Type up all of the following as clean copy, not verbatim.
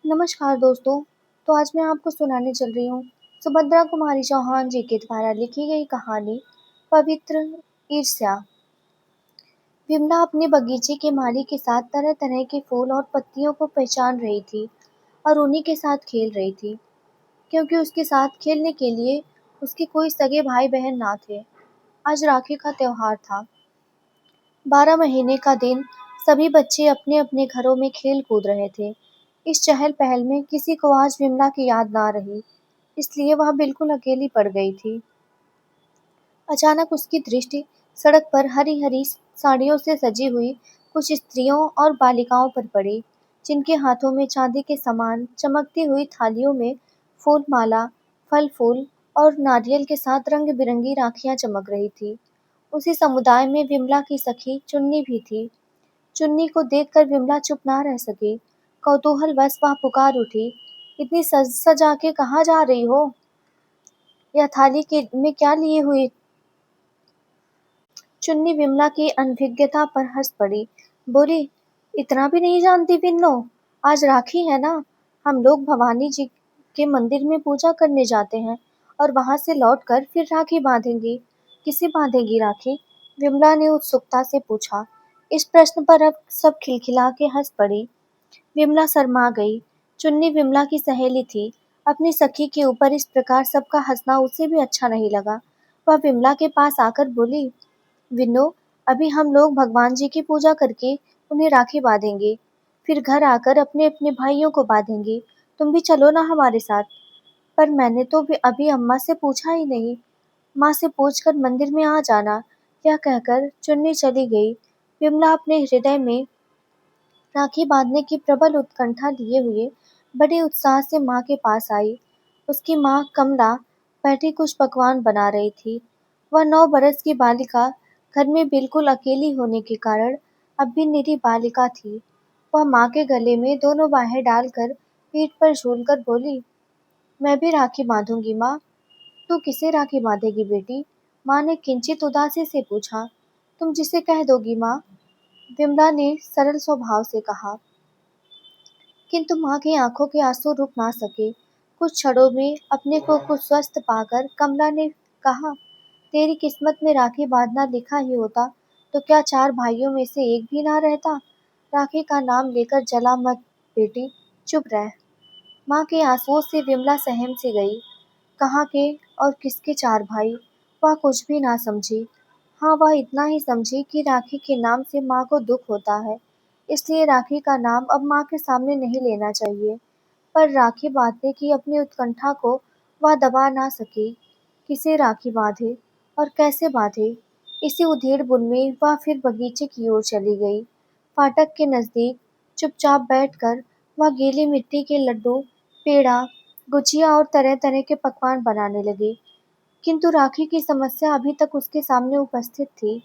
नमस्कार दोस्तों। तो आज मैं आपको सुनाने चल रही हूँ सुभद्रा कुमारी चौहान जी के द्वारा लिखी गई कहानी पवित्र ईर्ष्या। विमला अपने बगीचे के माली के साथ तरह तरह के फूल और पत्तियों को पहचान रही थी और उन्हीं के साथ खेल रही थी, क्योंकि उसके साथ खेलने के लिए उसके कोई सगे भाई बहन ना थे। आज राखी का त्योहार था। 12 महीने का दिन। सभी बच्चे अपने अपने घरों में खेल कूद रहे थे। इस चहल पहल में किसी को आज विमला की याद ना रही, इसलिए वह बिल्कुल अकेली पड़ गई थी। अचानक उसकी दृष्टि सड़क पर हरी हरी साड़ियों से सजी हुई कुछ स्त्रियों और बालिकाओं पर पड़ी, जिनके हाथों में चांदी के समान चमकती हुई थालियों में फूल माला, फल फूल और नारियल के साथ रंग बिरंगी राखियां चमक रही थी। उसी समुदाय में विमला की सखी चुन्नी भी थी। चुन्नी को देखकर विमला चुप ना रह सकी। कौतूहलवश वह पुकार उठी, इतनी सज सजा के कहाँ जा रही हो? यह थाली के में क्या लिए हुई? चुन्नी विमला की अनभिज्ञता पर हंस पड़ी, बोली, इतना भी नहीं जानती बिन्नो? आज राखी है ना। हम लोग भवानी जी के मंदिर में पूजा करने जाते हैं और वहां से लौटकर फिर राखी बांधेंगी। किसे बांधेगी राखी? विमला ने उत्सुकता से पूछा। इस प्रश्न पर अब सब खिलखिला के हंस पड़ी। विमला शर्मा गई। चुन्नी विमला की सहेली थी। अपनी सखी के ऊपर इस प्रकार सबका हंसना उसे भी अच्छा नहीं लगा। वह विमला के पास आकर बोली, विन्नो, अभी हम लोग भगवान जी की पूजा करके उन्हें राखी बांधेंगे, फिर घर आकर अपने अपने भाइयों को बांधेंगे। तुम भी चलो ना हमारे साथ। पर मैंने तो भी अभी अम्मा से पूछा ही नहीं। माँ से पूछकर मंदिर में आ जाना। यह कहकर चुन्नी चली गई। विमला अपने हृदय में राखी बांधने की प्रबल उत्कंठा लिए हुए बड़े उत्साह से माँ के पास आई। उसकी माँ कमला बैठी कुछ पकवान बना रही थी। वह 9 बरस की बालिका घर में बिल्कुल अकेली होने के कारण अब भी निरी बालिका थी। वह माँ के गले में दोनों बाहें डालकर पीठ पर झूलकर बोली, मैं भी राखी बांधूंगी माँ। तू किसे राखी बांधेगी बेटी? माँ ने किंचित उदासी से पूछा। तुम जिसे कह दोगी माँ, विमला ने सरल स्वभाव से कहा। किंतु माँ की आंखों के आंसू रुक ना सके। कुछ क्षणों में अपने को कुछ स्वस्थ पाकर कमला ने कहा, तेरी किस्मत में राखी बांधना लिखा ही होता तो क्या 4 भाइयों में से एक भी ना रहता? राखी का नाम लेकर जला मत बेटी, चुप रह। माँ के आंसुओं से विमला सहम सी गई। कहाँ के और किसके 4 भाई? वह कुछ भी ना समझी। हाँ, वह इतना ही समझी कि राखी के नाम से माँ को दुख होता है, इसलिए राखी का नाम अब माँ के सामने नहीं लेना चाहिए। पर राखी बांधने की अपनी उत्कंठा को वह दबा ना सकी। किसे राखी बांधे और कैसे बांधे? इसी उधेड़-बुन में वह फिर बगीचे की ओर चली गई। फाटक के नजदीक चुपचाप बैठकर वह गीली मिट्टी के लड्डू, पेड़ा, गुजिया और तरह तरह के पकवान बनाने लगी। किंतु राखी की समस्या अभी तक उसके सामने उपस्थित थी।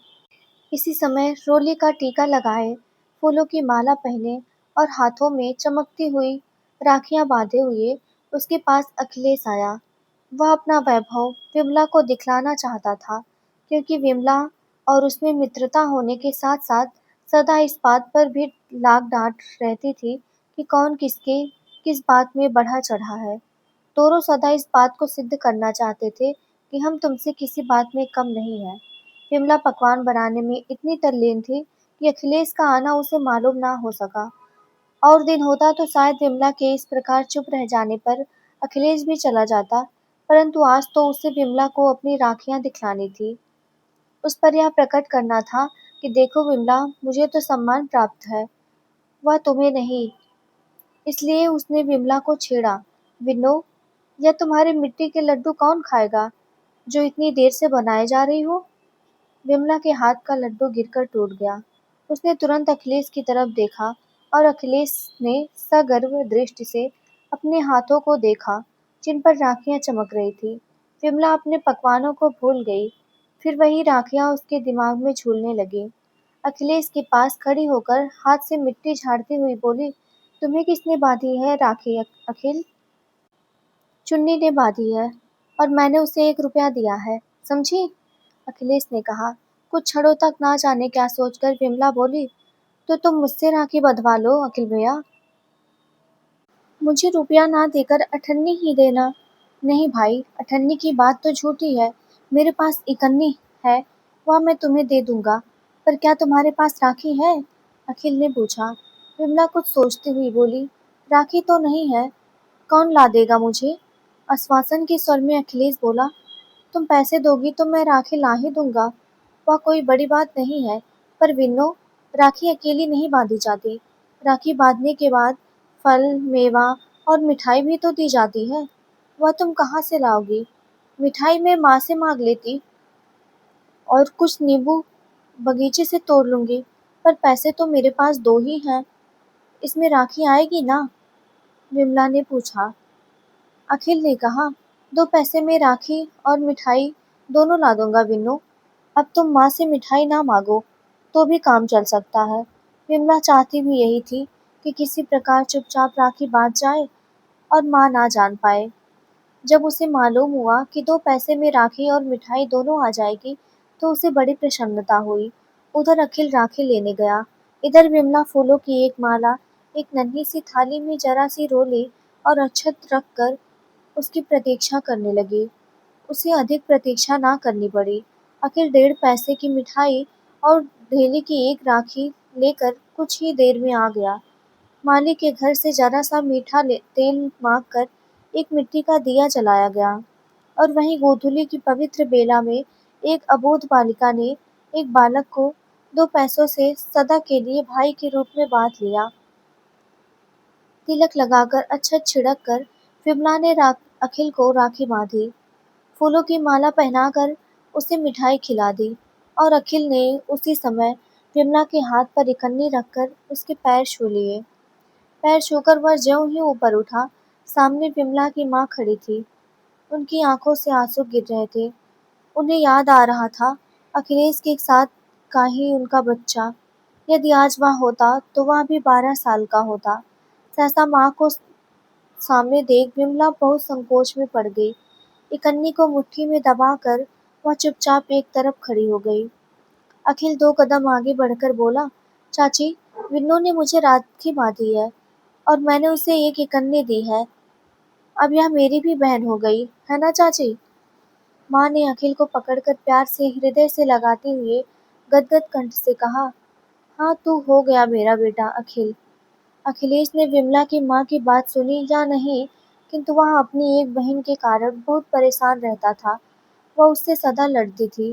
इसी समय रोली का टीका लगाए, फूलों की माला पहने और हाथों में चमकती हुई राखियां बांधे हुए उसके पास अखिलेश आया। वह अपना वैभव विमला को दिखलाना चाहता था, क्योंकि विमला और उसमें मित्रता होने के साथ साथ सदा इस बात पर भी लाग डांट रहती थी कि कौन किसके किस बात में बढ़ा चढ़ा है। दोनों सदा इस बात को सिद्ध करना चाहते थे कि हम तुमसे किसी बात में कम नहीं हैं। विमला पकवान बनाने में इतनी तल्लीन थी कि अखिलेश का आना उसे मालूम ना हो सका। और दिन होता तो शायद विमला के इस प्रकार चुप रह जाने पर अखिलेश भी चला जाता, परंतु आज तो उसे विमला को अपनी राखियां दिखलानी थी। उस पर यह प्रकट करना था कि देखो विमला, मुझे तो सम्मान प्राप्त है, वह तुम्हें नहीं। इसलिए उसने विमला को छेड़ा। विन्नो, यह तुम्हारे मिट्टी के लड्डू कौन खाएगा जो इतनी देर से बनाए जा रही हो? विमला के हाथ का लड्डू गिरकर टूट गया। उसने तुरंत अखिलेश की तरफ देखा और अखिलेश ने सगर्व दृष्टि से अपने हाथों को देखा, जिन पर राखियां चमक रही थी। विमला अपने पकवानों को भूल गई। फिर वही राखियां उसके दिमाग में झूलने लगी। अखिलेश के पास खड़ी होकर हाथ से मिट्टी झाड़ती हुई बोली, तुम्हें किसने बांधी है राखी अखिल? चुन्नी ने बांधी है, और मैंने उसे 1 रुपया दिया है, समझी? अखिलेश ने कहा। कुछ क्षणों तक ना जाने क्या सोचकर विमला बोली, तो तुम मुझसे राखी बंधवा लो अखिल भैया। मुझे रुपया ना देकर अठन्नी ही देना। नहीं भाई, अठन्नी की बात तो झूठी है। मेरे पास इकन्नी है, वह मैं तुम्हें दे दूंगा। पर क्या तुम्हारे पास राखी है? अखिल ने पूछा। विमला कुछ सोचती हुई बोली, राखी तो नहीं है। कौन ला देगा मुझे? आश्वासन के स्वर में अखिलेश बोला, तुम पैसे दोगी तो मैं राखी ला ही दूंगा। वह कोई बड़ी बात नहीं है। पर विन्नो, राखी अकेली नहीं बांधी जाती। राखी बांधने के बाद फल, मेवा और मिठाई भी तो दी जाती है। वह तुम कहाँ से लाओगी? मिठाई मैं माँ से मांग लेती और कुछ नींबू बगीचे से तोड़ लूंगी। पर पैसे तो मेरे पास दो ही हैं। इसमें राखी आएगी ना? विमला ने पूछा। अखिल ने कहा, दो पैसे में राखी और मिठाई दोनों ला दूंगा विन्नो। अब तुम माँ से मिठाई ना मांगो तो भी काम चल सकता है। विमला चाहती भी यही थी कि किसी प्रकार चुपचाप राखी बांध जाए और माँ ना जान पाए। जब उसे मालूम हुआ कि दो पैसे में राखी और मिठाई दोनों आ जाएगी तो उसे बड़ी प्रसन्नता हुई। उधर अखिल राखी लेने गया, इधर विमला फूलों की एक माला एक नन्ही सी थाली में जरा सी रोली और अक्षत रखकर उसकी प्रतीक्षा करने लगी। उसे अधिक प्रतीक्षा ना करनी पड़ी। अखिल 1.5 पैसे की मिठाई और ढेले की एक राखी लेकर कुछ ही देर में आ गया। माली के घर से जरा सा मीठा तेल मांगकर एक मिट्टी का दिया जलाया गया और वहीं गोधूली की पवित्र बेला में एक अबोध बालिका ने एक बालक को 2 पैसों से सदा के लिए भाई के रूप में बांध लिया। तिलक लगाकर अक्षत छिड़क कर विमला ने अखिल को राखी बांधी, फूलों की माला पहनाकर उसे मिठाई खिला दी और अखिल ने उसी समय विमला के हाथ पर इकन्नी रखकर उसके पैर छू लिए। पैर छूकर वह ज्यों ही ऊपर उठा, सामने विमला की माँ खड़ी थी। उनकी आंखों से आंसू गिर रहे थे। उन्हें याद आ रहा था अखिलेश के साथ का ही उनका बच्चा। यदि आज वह होता तो वह भी 12 साल का होता। सहसा माँ को सामने देख विमला बहुत संकोच में पड़ गई। इकन्नी को मुट्ठी में दबाकर वह चुपचाप एक तरफ खड़ी हो गई। अखिल 2 कदम आगे बढ़कर बोला, चाची, विन्नू ने मुझे राखी बांधी है और मैंने उसे एक इकन्नी दी है। अब यह मेरी भी बहन हो गई है ना चाची? माँ ने अखिल को पकड़कर प्यार से हृदय से लगाते हुए गदगद कंठ से कहा, हाँ, तू हो गया मेरा बेटा अखिल। अखिलेश ने विमला की माँ की बात सुनी या नहीं, किंतु वह अपनी एक बहन के कारण बहुत परेशान रहता था। वह उससे सदा लड़ती थी।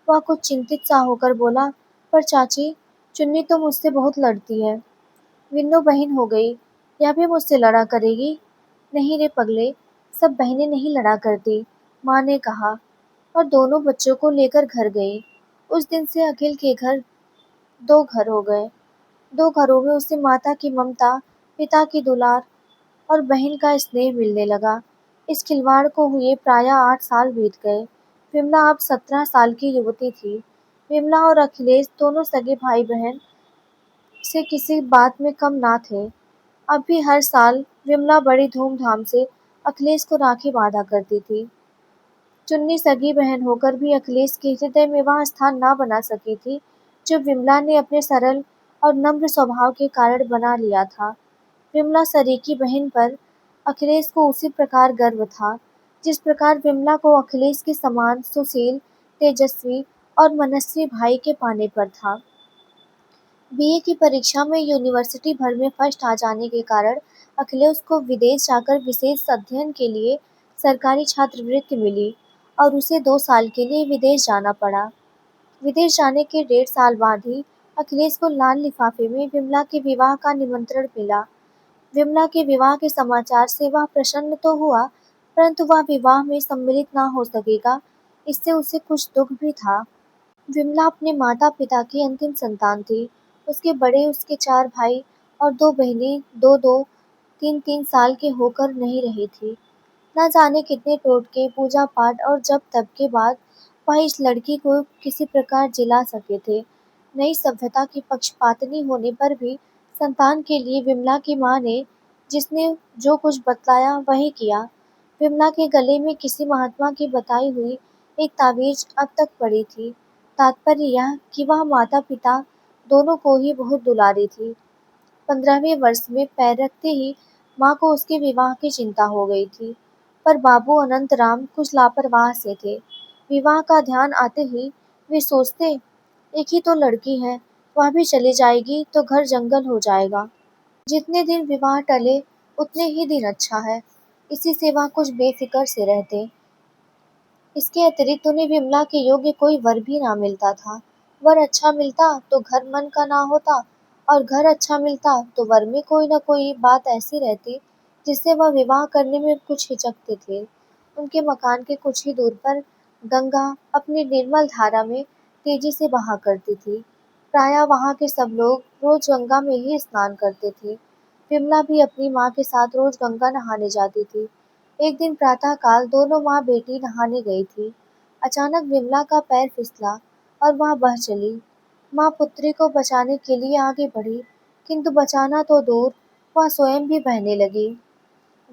वह कुछ चिंतित सा होकर बोला, पर चाची, चुन्नी तो मुझसे बहुत लड़ती है। विन्नो बहन हो गई, यह भी मुझसे लड़ा करेगी? नहीं रे पगले, सब बहनें नहीं लड़ा करती, माँ ने कहा और दोनों बच्चों को लेकर घर गई। उस दिन से अखिल के घर 2 घर हो गए। 2 घरों में उसे माता की ममता, पिता की दुलार और बहन का स्नेह मिलने लगा। इस खिलवाड़ को हुए प्रायः 8 साल बीत गए। विमला अब 17 साल की युवती थी। विमला और अखिलेश दोनों सगे भाई बहन से किसी बात में कम ना थे। अब भी हर साल विमला बड़ी धूमधाम से अखिलेश को राखी बांधा करती थी। चुन्नी सगी बहन होकर भी अखिलेश के हृदय में वह स्थान ना बना सकी थी जो विमला ने अपने सरल और नम्र स्वभाव के कारण बना लिया था। विमला सरीकी बहन पर अखिलेश को उसी प्रकार गर्व था, जिस प्रकार विमला को अखिलेश के समान सुशील, तेजस्वी और मनस्वी भाई के पाने पर था। बीए की परीक्षा में यूनिवर्सिटी भर में फर्स्ट आ जाने के कारण अखिलेश को विदेश जाकर विशेष अध्ययन के लिए सरकारी छात्रवृत्ति मिली और उसे 2 साल के लिए विदेश जाना पड़ा। विदेश जाने के 1.5 साल बाद ही अखिलेश को लाल लिफाफे में विमला के विवाह का निमंत्रण मिला। विमला के विवाह के समाचार से वह प्रसन्न तो हुआ, परंतु वह विवाह में सम्मिलित न हो सकेगा, इससे उसे कुछ दुख भी था। विमला अपने माता-पिता की अंतिम संतान थी। उसके बड़े उसके 4 भाई और 2 बहनें 2-2, 3-3 साल के होकर नहीं रही थी। न जाने कितने टोटके, पूजा-पाठ और जप-तप के बाद वह इस लड़की को किसी प्रकार जिला सके थे। नई सभ्यता की पक्षपातिनी होने पर भी संतान के लिए विमला की माँ ने जिसने जो कुछ बतलाया वही किया। विमला के गले में किसी महात्मा की बताई हुई एक ताबीज अब तक पड़ी थी। तात्पर्य यह कि वह माता-पिता दोनों को ही बहुत दुलारी थी। 15वें वर्ष में पैर रखते ही माँ को उसके विवाह की चिंता हो गई थी, पर बाबू अनंतराम कुछ लापरवाह से थे। विवाह का ध्यान आते ही वे सोचते, एक ही तो लड़की है, वह भी चली जाएगी तो घर जंगल हो जाएगा। जितने दिन विवाह टले उतने ही दिन अच्छा है, इसी से वह कुछ बेफिक्र से रहते। इसके अतिरिक्त उन्हें विमला के योग्य कोई वर भी ना मिलता था। वर अच्छा मिलता तो घर मन का ना होता, और घर अच्छा मिलता तो वर में कोई न कोई बात ऐसी रहती जिससे वह विवाह करने में कुछ हिचकते थे। उनके मकान के कुछ ही दूर पर गंगा अपनी निर्मल धारा में तेजी से बहा करती थी। प्रायः वहाँ के सब लोग रोज गंगा में ही स्नान करते थे। विमला भी अपनी माँ के साथ रोज गंगा नहाने जाती थी। एक दिन प्रातःकाल दोनों माँ बेटी नहाने गई थी। अचानक विमला का पैर फिसला और वह बह चली। माँ पुत्री को बचाने के लिए आगे बढ़ी, किंतु बचाना तो दूर, वह स्वयं भी बहने लगी।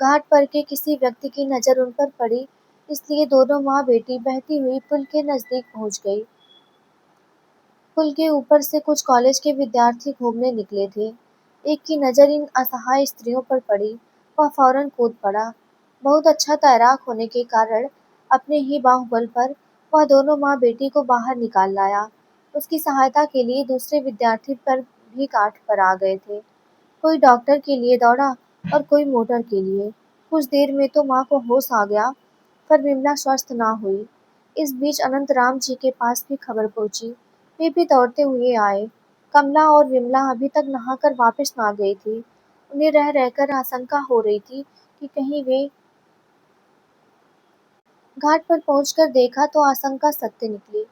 घाट पर के किसी व्यक्ति की नजर उन पर पड़ी, इसलिए दोनों माँ बेटी बहती हुई पुल के नजदीक पहुंच गई। पुल के ऊपर से कुछ कॉलेज के विद्यार्थी घूमने निकले थे। एक की नज़र इन असहाय स्त्रियों पर पड़ी, वह फौरन कूद पड़ा। बहुत अच्छा तैराक होने के कारण अपने ही बाहुबल पर वह दोनों माँ बेटी को बाहर निकाल लाया। उसकी सहायता के लिए दूसरे विद्यार्थी पर भी काठ पर आ गए थे। कोई डॉक्टर के लिए दौड़ा और कोई मोटर के लिए। कुछ देर में तो माँ को होश आ गया, पर विमला स्वस्थ ना हुई। इस बीच अनंतराम जी के पास भी खबर पहुंची। वे भी दौड़ते हुए आए। कमला और विमला अभी तक नहाकर वापस ना गई थी। उन्हें रह रहकर आशंका हो रही थी कि कहीं वे घाट पर पहुंचकर देखा तो आशंका सत्य निकली।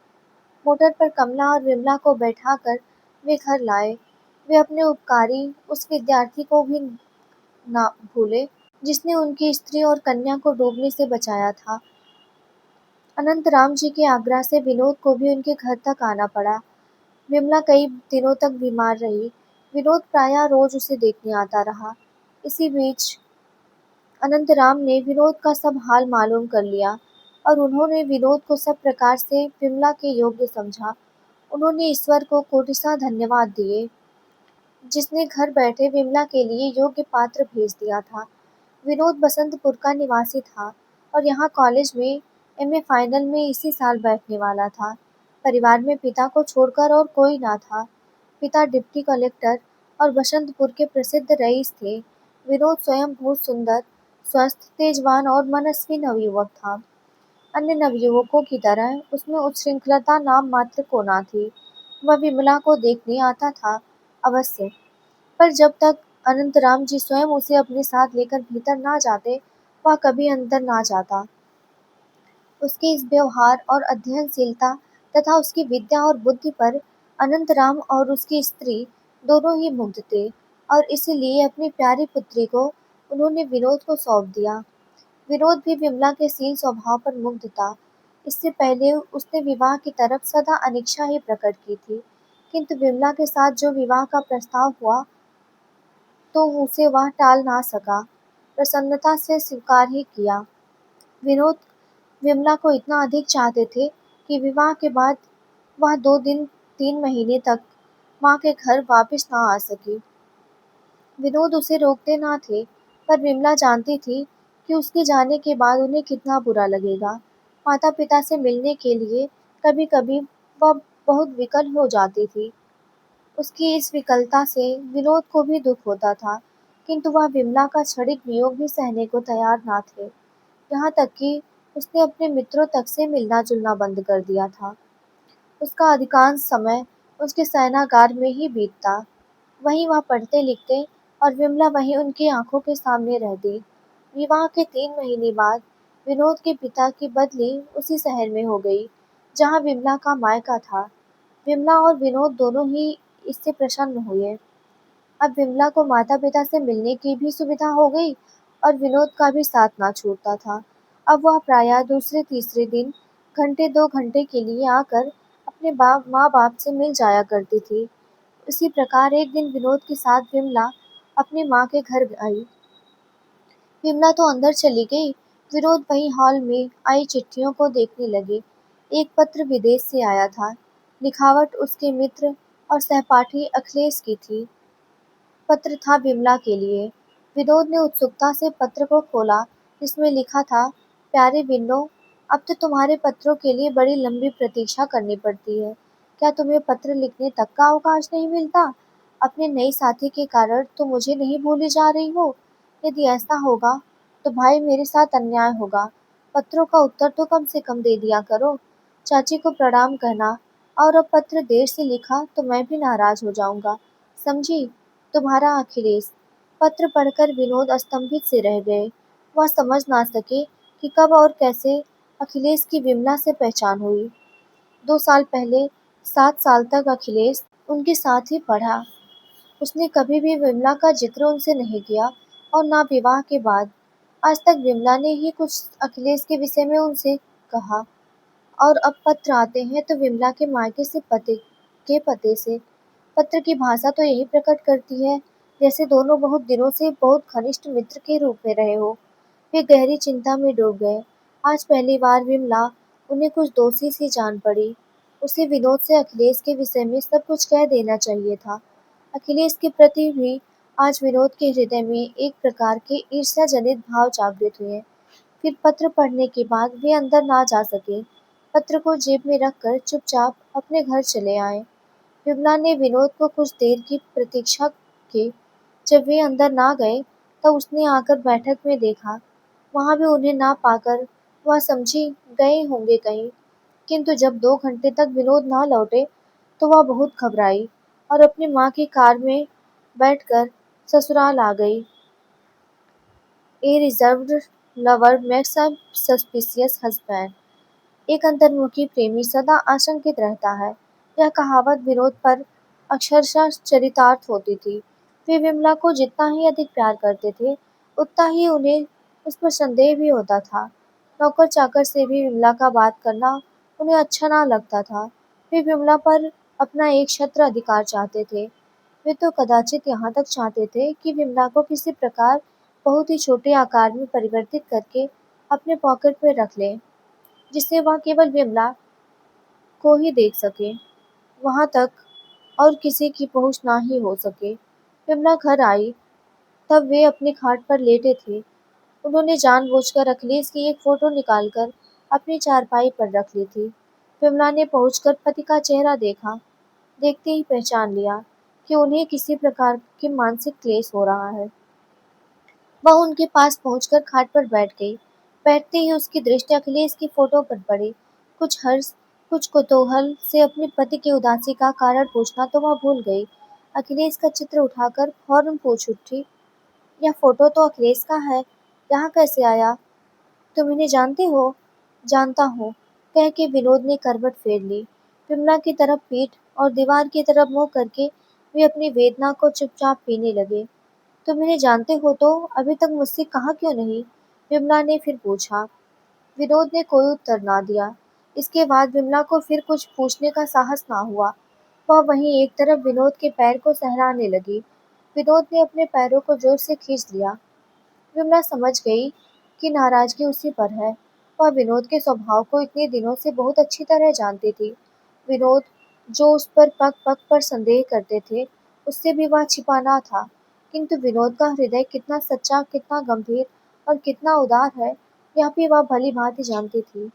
मोटर पर कमला और विमला को बैठाकर वे घर लाए। वे अपने उपकारी उस विद्यार्थी को भी ना भूले जिसने उनकी स्त्री और कन्या को डूबने से बचाया था। अनंतराम जी के आग्रह से विनोद को भी उनके घर तक आना पड़ा। विमला कई दिनों तक बीमार रही। विनोद प्रायः रोज उसे देखने आता रहा। इसी बीच अनंतराम ने विनोद का सब हाल मालूम कर लिया, और उन्होंने विनोद को सब प्रकार से विमला के योग्य समझा। उन्होंने ईश्वर को कोटिशा धन्यवाद दिए, जिसने घर बैठे विमला के लिए योग्य पात्र भेज दिया था। विनोद बसंतपुर का निवासी था और यहाँ कॉलेज में एमए फाइनल में इसी साल बैठने वाला था। परिवार में पिता को छोड़कर और कोई ना था। पिता डिप्टी कलेक्टर और बसंतपुर के प्रसिद्ध रईस थे। विनोद स्वयं बहुत सुंदर, स्वस्थ, तेजवान और मनस्वी नवयुवक था। अन्य नवयुवकों की तरह उसमें उच्छृंखलता नाम मात्र को ना थी। वह विमला को देखने आता था अवश्य, पर जब तक अनंतराम जी स्वयं उसे अपने साथ लेकर भीतर ना जाते, वह कभी अंदर ना जाता। उसके इस व्यवहार और अध्ययनशीलता तथा उसकी विद्या और बुद्धि पर अनंतराम और उसकी स्त्री दोनों ही मुग्ध थे, और इसीलिए अपनी प्यारी पुत्री को उन्होंने विनोद को सौंप दिया। विनोद भी विमला के शील स्वभाव पर मुग्ध था। इससे पहले उसने विवाह की तरफ सदा अनिच्छा ही प्रकट की थी, किंतु विमला के साथ जो विवाह का प्रस्ताव हुआ तो उसे वह टाल ना सका, प्रसन्नता से स्वीकार ही किया। विनोद विमला को इतना अधिक चाहते थे कि विवाह के बाद वह 2 दिन 3 महीने तक माँ के घर वापस ना आ सकी। विनोद उसे रोकते ना थे, पर विमला जानती थी कि उसके जाने के बाद उन्हें कितना बुरा लगेगा। माता पिता से मिलने के लिए कभी कभी वह बहुत विकल हो जाती थी। उसकी इस विकलता से विनोद को भी दुख होता था, किंतु वह विमला का क्षणिक वियोग भी सहने को तैयार ना थे। यहाँ तक कि उसने अपने मित्रों तक से मिलना जुलना बंद कर दिया था। उसका अधिकांश समय उसके शयनागार में ही बीतता। वहीं वह पढ़ते लिखते और विमला वहीं उनकी आंखों के सामने रहती। विवाह के 3 महीने बाद विनोद के पिता की बदली उसी शहर में हो गई जहाँ विमला का मायका था। विमला और विनोद दोनों ही इससे प्रसन्न हुए। अब विमला को माता पिता से मिलने की भी सुविधा हो गई, और विनोद का भी साथ ना छूटता था। अब वह प्रायः दूसरे तीसरे दिन घंटे 2 घंटे के लिए आकर अपने बाप माँ बाप से मिल जाया करती थी। उसी प्रकार एक दिन विनोद के साथ विमला अपनी माँ के घर आई। विमला तो अंदर चली गई। विनोद वहीं हॉल में आई चिट्ठियों को देखने लगे। एक पत्र विदेश से आया था। लिखावट उसके मित्र और सहपाठी अखिलेश की थी। पत्र था विमला के लिए। विनोद ने उत्सुकता से पत्र को खोला, जिसमें लिखा था, प्यारे बिन्नो, अब तो तुम्हारे पत्रों के लिए बड़ी लंबी प्रतीक्षा करनी पड़ती है। क्या तुम्हें पत्र लिखने तक का अवकाश नहीं मिलता? अपने नई साथी के कारण तुम मुझे नहीं भूली जा रही हो? यदि ऐसा होगा तो भाई मेरे साथ अन्याय होगा। पत्रों का उत्तर तो कम से कम दे दिया करो। चाची को प्रणाम कहना, और अब पत्र देर से लिखा तो मैं भी नाराज हो जाऊंगा। समझी? तुम्हारा अखिलेश। पत्र पढ़कर विनोद स्तंभित से रह गए। वह समझ ना सके कि कब और कैसे अखिलेश की विमला से पहचान हुई। 2 साल पहले 7 साल तक अखिलेश उनके साथ ही पढ़ा। उसने कभी भी विमला का जिक्र उनसे नहीं किया, और ना विवाह के बाद। आज तक विमला ने ही कुछ अखिलेश के विषय में उनसे कहा, और अब पत्र आते हैं तो विमला के मायके से पते से। पत्र की भाषा तो यही प्रकट करती है जैसे दोनों बहुत दिनों से बहुत घनिष्ठ मित्र के रूप में रहे हो। वे गहरी चिंता में डूब गए। आज पहली बार विमला उन्हें कुछ दोषी सी जान पड़ी। उसे विनोद से अखिलेश के विषय में सब कुछ कह देना चाहिए था। अखिलेश के प्रति भी आज विनोद के हृदय में एक प्रकार के ईर्ष्याजनित भाव जागृत हुए। फिर पत्र पढ़ने के बाद वे अंदर ना जा सके। पत्र को जेब में रखकर चुपचाप अपने घर चले आए। विमला ने विनोद को कुछ देर की प्रतीक्षा की। जब वे अंदर ना गए तब उसने आकर बैठक में देखा। वहां भी उन्हें ना पाकर वह समझी गए होंगे कहीं। किंतु जब 2 घंटे तक विनोद ना लौटे तो वह बहुत घबराई, और अपनी माँ की कार में बैठकर ससुराल आ गई। A reserved lover makes a suspicious husband. एक अंतर्मुखी प्रेमी सदा आशंकित रहता है। यह कहावत विनोद पर अक्षरशः चरितार्थ होती थी। वे विमला को जितना ही अधिक प्यार करते थे, उतना ही उन्हें उस पर संदेह भी होता था। नौकर चाकर से भी विमला का बात करना उन्हें अच्छा ना लगता था। वे विमला पर अपना एक छत्र अधिकार चाहते थे। वे तो कदाचित यहाँ तक चाहते थे कि विमला को किसी प्रकार बहुत ही छोटे आकार में परिवर्तित करके अपने पॉकेट में रख लें, जिससे वह केवल विमला को ही देख सके, वहां तक और किसी की पहुंच ना ही हो सके। विमला घर आई तब वे अपनी खाट पर लेटे थे। उन्होंने जानबूझकर अखिलेश की एक फोटो निकालकर अपनी चारपाई पर रख ली थी। विमला ने पहुंचकर पति का चेहरा देखा। देखते ही पहचान लिया कि उन्हें किसी प्रकार के मानसिक क्लेश हो रहा है। वह उनके पास पहुंचकर खाट पर बैठ गई। बैठते ही उसकी दृष्टि अखिलेश की फोटो पर पड़ी। कुछ हर्ष, कुछ कुतूहल से अपने पति की उदासी का कारण पूछना तो वह भूल गई। अखिलेश का चित्र उठाकर फौरन पूछ उठी, यह फोटो तो अखिलेश का है, यहाँ कैसे आया? तुम इन्हें जानते हो? जानता हूँ, कह के विनोद ने करवट फेर ली। विमला की तरफ पीठ और दीवार की तरफ मुंह करके वे अपनी वेदना को चुपचाप पीने लगे। तुम इन्हें जानते हो तो अभी तक मुझसे कहा क्यों नहीं? विमला ने फिर पूछा। विनोद ने कोई उत्तर ना दिया। इसके बाद विमला को फिर कुछ पूछने का साहस ना हुआ। वह वहीं एक तरफ विनोद के पैर को सहलाने लगी। विनोद ने अपने पैरों को जोर से खींच लिया। विमला समझ गई कि नाराजगी उसी पर है। वह विनोद के स्वभाव को इतने दिनों से बहुत अच्छी तरह जानती थी। विनोद जो उस पर पग पग पर संदेह करते थे, उससे भी वह छिपा ना था। किंतु विनोद का हृदय कितना सच्चा, कितना गंभीर और कितना उदार है, यह भी वह भली भांति जानती थी।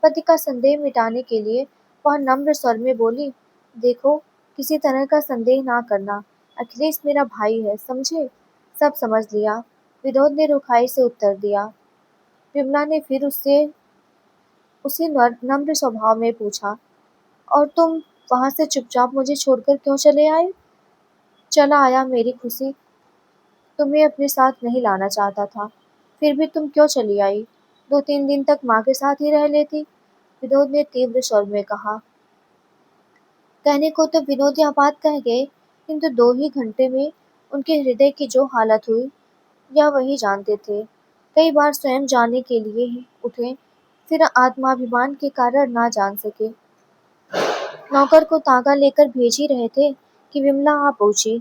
पति का संदेह मिटाने के लिए वह नम्र स्वर में बोली, देखो, किसी तरह का संदेह ना करना। अखिलेश मेरा भाई है, समझे? सब समझ लिया, विनोद ने रुखाई से उत्तर दिया। विमला ने फिर उससे उसी नम्र स्वभाव में पूछा, और तुम वहां से चुपचाप मुझे छोड़कर क्यों चले आए? चला आया मेरी खुशी, तुम्हें अपने साथ नहीं लाना चाहता था। फिर भी तुम क्यों चली आई? 2-3 दिन तक माँ के साथ ही रह लेती, विनोद ने तीव्र स्वर में कहा। कहने को तो विनोद यह बात कह गए, किंतु 2 ही घंटे में उनके हृदय की जो हालत हुई, यह वही जानते थे। कई बार स्वयं जाने के लिए ही उठे, फिर आत्माभिमान के कारण ना जान सके। नौकर को तागा लेकर भेज ही रहे थे कि विमला आ पहुंची।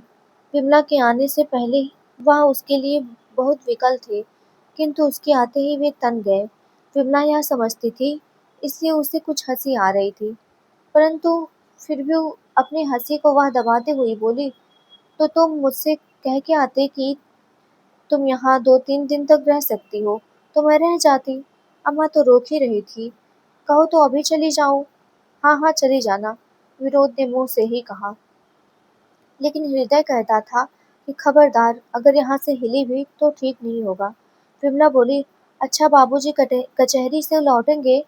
विमला के आने से पहले वह उसके लिए बहुत विकल थे, किंतु उसके आते ही वे तन गए। विमला यह समझती थी, इसलिए उसे कुछ हंसी आ रही थी, परंतु फिर भी अपनी हंसी को वह दबाते हुए बोली, तो तुम मुझसे कह के आते कि तुम यहाँ 2-3 दिन तक रह सकती हो, तो मैं रह जाती। अम्मा तो रोक ही रही थी। कहो तो अभी चली जाऊं? हाँ हाँ, चली जाना, विनोद ने मुंह से ही कहा। लेकिन हृदय कहता था कि खबरदार, अगर यहाँ से हिली भी तो ठीक नहीं होगा। विमला बोली, अच्छा बाबूजी कचहरी से लौटेंगे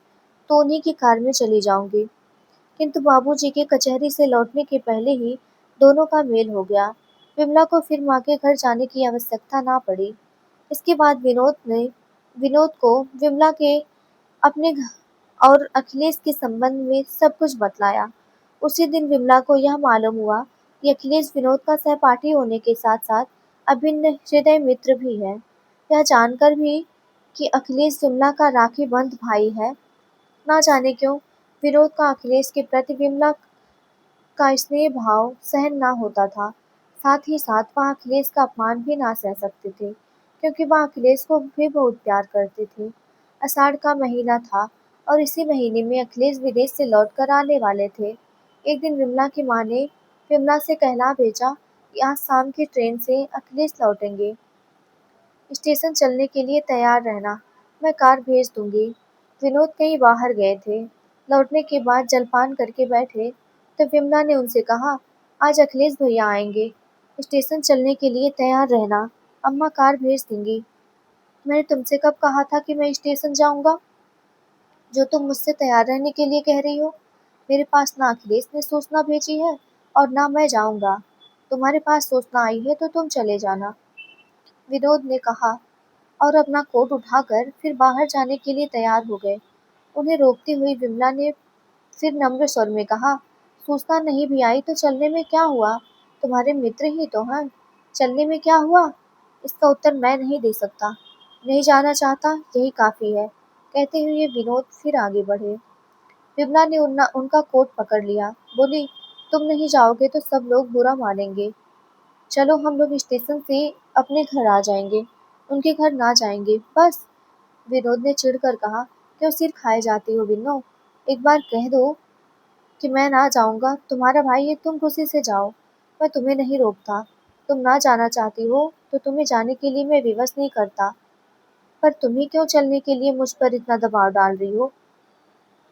तो उन्हीं की कार में चली जाऊंगी। किंतु बाबूजी के कचहरी से लौटने के पहले ही दोनों का मेल हो गया। विमला को फिर माँ के घर जाने की आवश्यकता ना पड़ी। इसके बाद विनोद को विमला के अपने और अखिलेश के संबंध में सब कुछ बतलाया। उसी दिन विमला को यह मालूम हुआ कि अखिलेश विनोद का सहपाठी होने के साथ साथ अभिन्न हृदय मित्र भी है। यह जानकर भी कि अखिलेश विमला का राखी बंध भाई है, ना जाने क्यों विनोद का अखिलेश के प्रति विमला का स्नेह भाव सहन ना होता था। साथ ही साथ वह अखिलेश का अपमान भी ना सह सकते थे, क्योंकि वह अखिलेश को भी बहुत प्यार करते थे। आषाढ़ का महीना था और इसी महीने में अखिलेश विदेश से लौट कर आने वाले थे। एक दिन विमला की माँ ने विमला से कहला भेजा कि आज शाम की ट्रेन से अखिलेश लौटेंगे। स्टेशन चलने के लिए तैयार रहना, मैं कार भेज दूंगी। विनोद कहीं बाहर गए थे। लौटने के बाद जलपान करके बैठे तो विमला ने उनसे कहा, आज अखिलेश भैया आएंगे, स्टेशन चलने के लिए तैयार रहना, अम्मा कार भेज देंगी। मैंने तुमसे कब कहा था कि मैं स्टेशन जाऊंगा, जो तुम मुझसे तैयार रहने के लिए कह रही हो? मेरे पास ना अखिलेश ने सूचना भेजी है और ना मैं जाऊंगा। तुम्हारे पास सूचना आई है तो तुम चले जाना, विनोद ने कहा और अपना कोट उठाकर फिर बाहर जाने के लिए तैयार हो गए। उन्हें रोकती हुई विमला ने फिर नम्र स्वर में कहा, सूचना नहीं भी आई तो चलने में क्या हुआ? तुम्हारे मित्र ही तो हैं। चलने में क्या हुआ? इसका उत्तर मैं नहीं दे सकता। नहीं जाना चाहता, यही काफी है। कहते हुए विनोद फिर आगे बढ़े। विमला ने उनका कोट पकड़ लिया, बोली, तुम नहीं जाओगे तो सब लोग बुरा मानेंगे। चलो हम लोग स्टेशन से अपने घर आ जाएंगे, उनके घर ना जाएंगे बस। विनोद ने चिढ़कर कहा, क्यों सिर खाए जाती हो विनो? एक बार कह दो कि मैं ना जाऊंगा, तुम्हारा भाई है, तुम खुशी से जाओ, मैं तुम्हें नहीं रोकता। तुम ना जाना चाहती हो तो तुम्हें जाने के लिए मैं विवश नहीं करता, पर तुम ही क्यों चलने के लिए मुझ पर इतना दबाव डाल रही हो?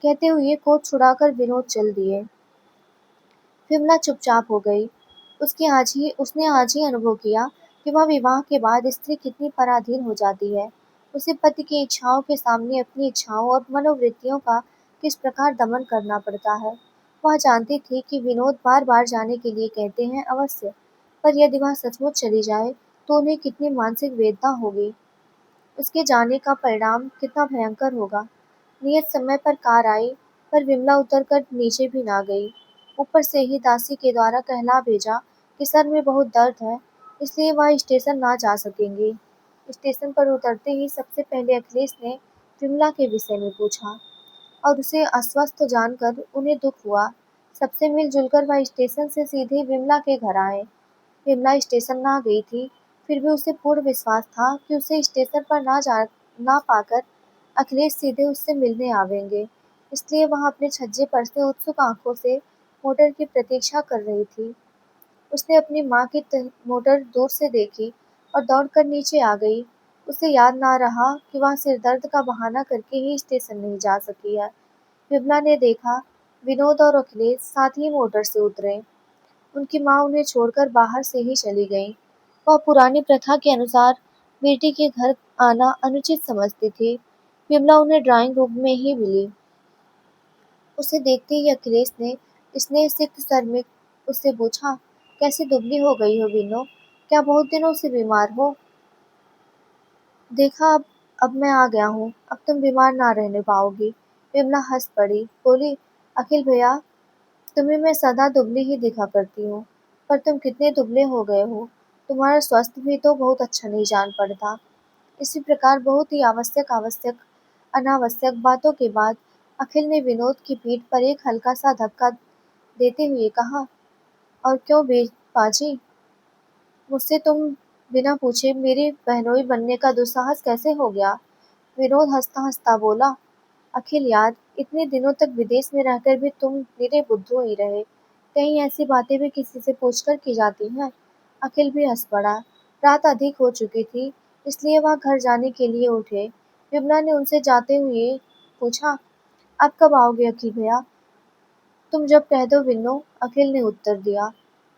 कहते हुए कोट छुड़ाकर विनोद चल दिए। विमला चुपचाप हो गई। उसने आज ही अनुभव किया कि वह विवाह के बाद स्त्री कितनी पराधीन हो जाती है। उसे पति की इच्छाओं के सामने अपनी इच्छाओं और मनोवृत्तियों का किस प्रकार दमन करना पड़ता है। वह जानती थी कि विनोद बार बार जाने के लिए कहते हैं अवश्य, पर यदि वह सचमुच चली जाए तो उन्हें कितनी मानसिक वेदना होगी। उसके जाने का परिणाम कितना भयंकर होगा। नियत समय पर कार आई, पर विमला उतरकर नीचे भी ना गई। ऊपर से ही दासी के द्वारा कहला भेजा कि सर में बहुत दर्द है, इसलिए वह स्टेशन ना जा सकेंगी। स्टेशन पर उतरते ही सबसे पहले अखिलेश ने विमला के विषय में पूछा और उसे अस्वस्थ जानकर उन्हें दुख हुआ। सबसे मिलजुल कर वह स्टेशन से सीधे विमला के घर आए। विमला स्टेशन ना गई थी, फिर भी उसे पूर्ण विश्वास था कि उसे स्टेशन पर ना पाकर अखिलेश सीधे उससे मिलने आवेंगे। इसलिए वह अपने छज्जे पर से उत्सुक आंखों से मोटर की प्रतीक्षा कर रही थी। उसने अपनी माँ की मोटर दूर से देखी और दौड़कर नीचे आ गई। उसे याद ना रहा कि वह सिरदर्द का बहाना करके ही स्टेशन नहीं जा सकी है। विमला ने देखा, विनोद और अखिलेश साथ ही मोटर से उतरे। उनकी माँ उन्हें छोड़कर बाहर से ही चली गई। वह पुरानी प्रथा के अनुसार बेटी के घर आना अनुचित समझती थी। विमला उन्हें ड्राइंग रूम में ही मिली। उसे देखते ही अखिलेश ने स्नेहसिक्त स्वर में उससे पूछा, कैसी दुबली हो गई हो विनो? क्या बहुत दिनों से बीमार हो? देखा, अब मैं आ गया हूँ, अब तुम बीमार ना रहने पाओगी। विमला हंस पड़ी, बोली, अखिल भैया, तुम्हें मैं सदा दुबली ही दिखा करती हूँ, पर तुम कितने दुबले हो गए हो। तुम्हारा स्वास्थ्य भी तो बहुत अच्छा नहीं जान पड़ता। इसी प्रकार बहुत ही आवश्यक आवश्यक अनावश्यक बातों के बाद अखिल ने विनोद की पीठ पर एक हल्का सा धक्का देते हुए कहा, और क्यों पाजी, मुझसे तुम बिना पूछे मेरी बहनोई बनने का दुस्साहस कैसे हो गया? विनोद हंसता हंसता बोला, अखिल यार, इतने दिनों तक विदेश में रहकर भी तुम मेरे बुद्धू ही रहे। कहीं ऐसी बातें भी किसी से पूछकर की जाती हैं? अखिल भी हंस पड़ा। रात अधिक हो चुकी थी, इसलिए वह घर जाने के लिए उठे। विमला ने उनसे जाते हुए पूछा, आप कब आओगे अखिल भैया? तुम जब कह दो विन्नो, अखिल ने उत्तर दिया।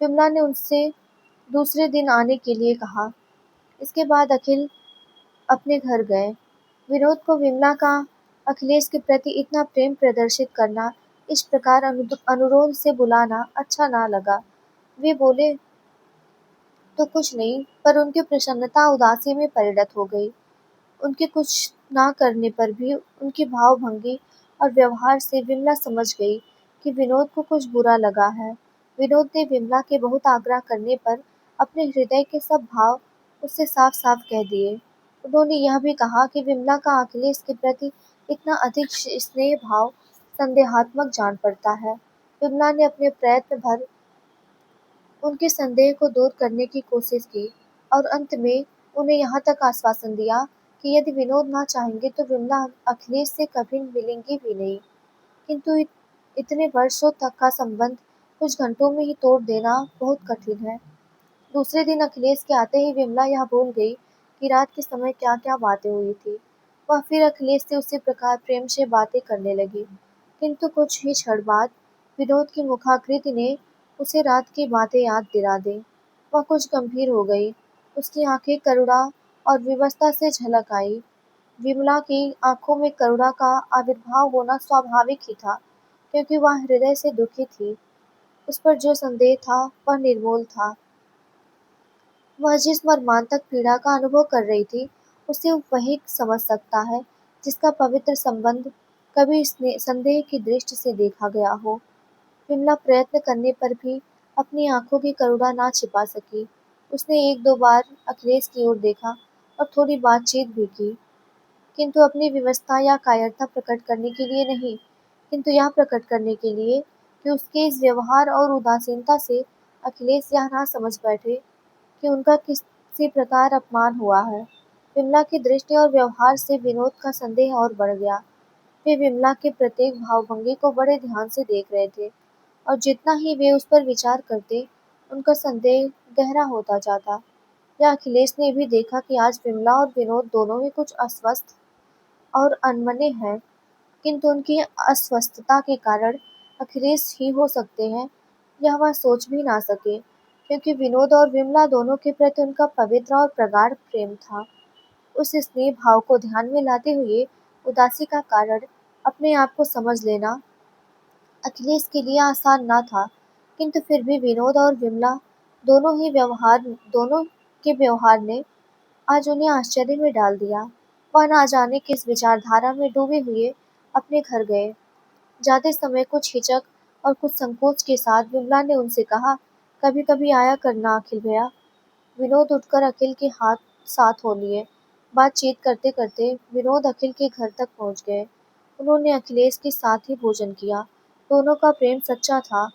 विमला ने उनसे दूसरे दिन आने के लिए कहा। इसके बाद अखिल अपने घर गए। विनोद को विमला का अखिलेश के प्रति इतना प्रेम प्रदर्शित करना, इस प्रकार अनुरोध से बुलाना अच्छा ना लगा। वे बोले तो कुछ नहीं, पर उनकी प्रसन्नता उदासी में परिणत हो गई। उनके कुछ ना करने पर भी उनकी भावभंगी और व्यवहार से विमला समझ गई कि विनोद को कुछ बुरा लगा है। विनोद ने विमला के बहुत आग्रह करने पर अपने हृदय के सब भाव उससे साफ-साफ कह दिए। उन्होंने यह भी कहा कि विमला का अखिलेश के प्रति इतना अधिक स्नेह भाव संदेहात्मक जान पड़ता है। विमला ने अपने प्रयत्न भर उनके संदेह को दूर करने की कोशिश की और अंत में उन्हें यहाँ तक आश्वासन दिया कि यदि विनोद ना चाहेंगे तो विमला अखिलेश से कभी मिलेंगी भी नहीं। किंतु इतने वर्षों तक का संबंध कुछ घंटों में ही तोड़ देना बहुत कठिन है। दूसरे दिन अखिलेश के आते ही विमला यह भूल गई कि रात के समय क्या क्या बातें हुई थी। वह फिर अखिलेश से उसी प्रकार प्रेम से बातें करने लगी। किंतु कुछ ही क्षण बाद विनोद की मुखाकृति ने उसे रात की बातें याद दिला दी। वह कुछ गंभीर हो गई। उसकी आंखें करुणा और विवशता से झलक आई। विमला की आंखों में करुणा का आविर्भाव होना स्वाभाविक ही था, क्योंकि वह हृदय से दुखी थी। उस पर जो संदेह था वह निर्मूल था। वह जिस मर्मांतक पीड़ा का अनुभव कर रही थी, उसे वही समझ सकता है जिसका पवित्र संबंध कभी संदेह की दृष्टि से देखा गया हो। विमला प्रयत्न करने पर भी अपनी आंखों की करुणा ना छिपा सकी। उसने एक दो बार अखिलेश की ओर देखा और थोड़ी बातचीत भी की, किंतु अपनी विवशता या कायरता प्रकट करने के लिए नहीं, किंतु यह प्रकट करने के लिए कि उसके इस व्यवहार और उदासीनता से अखिलेश यह ना समझ बैठे कि उनका किसी प्रकार अपमान हुआ है। विमला की दृष्टि और व्यवहार से विनोद का संदेह और बढ़ गया। वे विमला के प्रत्येक भावभंगी को बड़े ध्यान से देख रहे थे, और जितना ही वे उस पर विचार करते, उनका संदेह गहरा होता जाता। या अखिलेश ने भी देखा कि आज विमला और विनोद दोनों ही कुछ अस्वस्थ और अनमने हैं, किंतु उनकी अस्वस्थता के कारण अखिलेश ही हो सकते हैं, यह वह सोच भी ना सके, क्योंकि विनोद और विमला दोनों के प्रति उनका पवित्र और प्रगाढ़ प्रेम था। उस स्नेह भाव को ध्यान में लाते हुए उदासी का कारण अपने आप को समझ लेना अखिलेश के लिए आसान न था, किंतु फिर भी विनोद और विमला दोनों के व्यवहार ने आज उन्हें आश्चर्य में डाल दिया। वह ना जाने किस विचारधारा में डूबे हुए अपने घर गए। जाते समय कुछ हिचक और कुछ संकोच के साथ विमला ने उनसे कहा, कभी कभी आया करना अखिल भैया। विनोद उठकर अखिल के हाथ साथ हो लिए। बातचीत करते करते विनोद अखिल के घर तक पहुंच गए। उन्होंने अखिलेश के साथ ही भोजन किया। दोनों का प्रेम सच्चा था।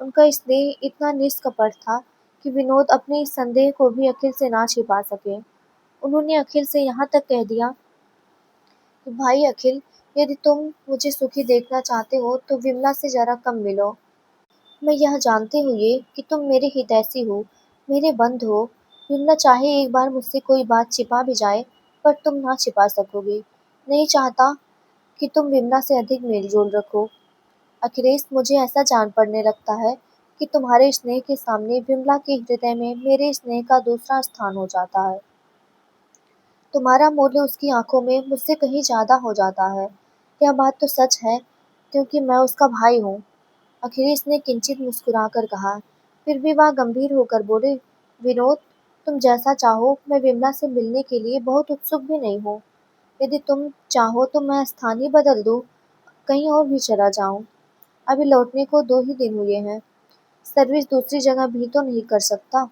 उनका स्नेह इतना निष्कपट था कि विनोद अपने इस संदेह को भी अखिल से ना छिपा सके। उन्होंने अखिल से यहाँ तक कह दिया कि भाई अखिल, यदि तुम मुझे सुखी देखना चाहते हो तो विमला से जरा कम मिलो। मैं यह जानते हुए कि तुम मेरे हितैषी हो, मेरे बंधु हो, विमला चाहे एक बार मुझसे कोई बात छिपा भी जाए, पर तुम ना छिपा सकोगे। नहीं चाहता कि तुम विमला से अधिक मेलजोल रखो। अखिलेश, मुझे ऐसा जान पड़ने लगता है कि तुम्हारे स्नेह के सामने विमला के हृदय में मेरे स्नेह का दूसरा स्थान हो जाता है। तुम्हारा मूल्य उसकी आंखों में मुझसे कहीं ज्यादा हो जाता है। यह बात तो सच है, क्योंकि मैं उसका भाई हूँ। अखिलेश ने किंचित मुस्कुराकर कहा। फिर भी वह गंभीर होकर बोले, विनोद, तुम जैसा चाहो, मैं विमला से मिलने के लिए बहुत उत्सुक भी नहीं हूँ। यदि तुम चाहो तो मैं स्थान ही बदल दूँ, कहीं और भी चला जाऊँ। अभी लौटने को 2 ही दिन हुए हैं। सर्विस दूसरी जगह भी तो नहीं कर सकता।